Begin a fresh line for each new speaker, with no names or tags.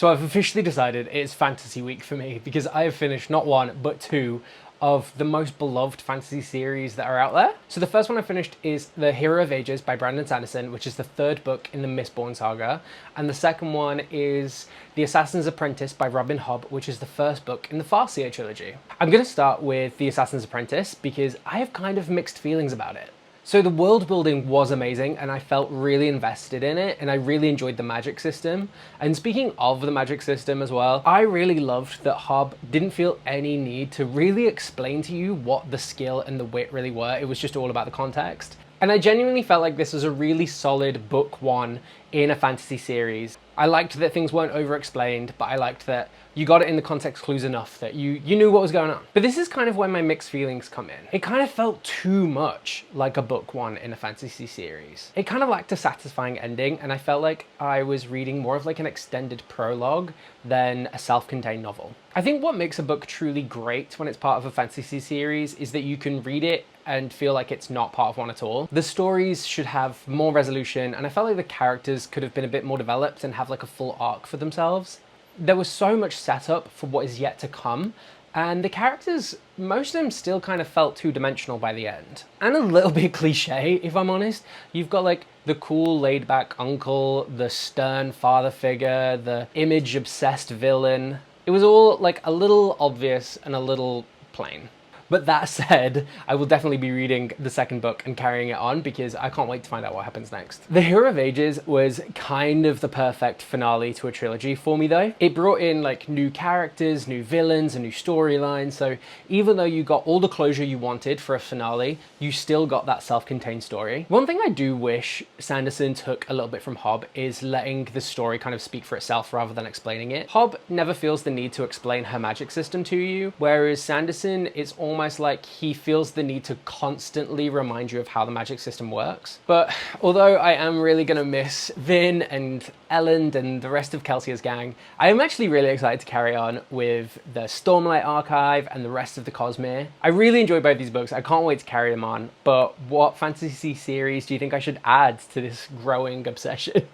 So I've officially decided it's fantasy week for me because I have finished not one, but two of the most beloved fantasy series that are out there. So the first one I finished is The Hero of Ages by Brandon Sanderson, which is the third book in the Mistborn saga. And the second one is The Assassin's Apprentice by Robin Hobb, which is the first book in the Farseer trilogy. I'm going to start with The Assassin's Apprentice because I have kind of mixed feelings about it. So the world building was amazing and I felt really invested in it and I really enjoyed the magic system. And speaking of the magic system as well, I really loved that Hobb didn't feel any need to really explain to you what the skill and the wit really were. It was just all about the context. And I genuinely felt like this was a really solid book one in a fantasy series. I liked that things weren't over-explained, but I liked that you got it in the context clues enough that you knew what was going on. But this is kind of where my mixed feelings come in. It kind of felt too much like a book one in a fantasy series. It kind of lacked a satisfying ending, and I felt like I was reading more of like an extended prologue than a self-contained novel. I think what makes a book truly great when it's part of a fantasy series is that you can read it and feel like it's not part of one at all. The stories should have more resolution, and I felt like the characters could have been a bit more developed and have like a full arc for themselves. There was so much setup for what is yet to come, and the characters, most of them still kind of felt two-dimensional by the end. And a little bit cliche, if I'm honest. You've got like the cool laid-back uncle, the stern father figure, the image-obsessed villain. It was all like a little obvious and a little plain. But that said, I will definitely be reading the second book and carrying it on because I can't wait to find out what happens next. The Hero of Ages was kind of the perfect finale to a trilogy for me though. It brought in like new characters, new villains, a new storyline, so even though you got all the closure you wanted for a finale, you still got that self-contained story. One thing I do wish Sanderson took a little bit from Hobb is letting the story kind of speak for itself rather than explaining it. Hobb never feels the need to explain her magic system to you, whereas Sanderson is almost like he feels the need to constantly remind you of how the magic system works. But although I am really gonna miss Vin and Elend and the rest of Kelsia's gang, I am actually really excited to carry on with the Stormlight Archive and the rest of the Cosmere. I really enjoy both these books. I can't wait to carry them on. But what fantasy series do you think I should add to this growing obsession?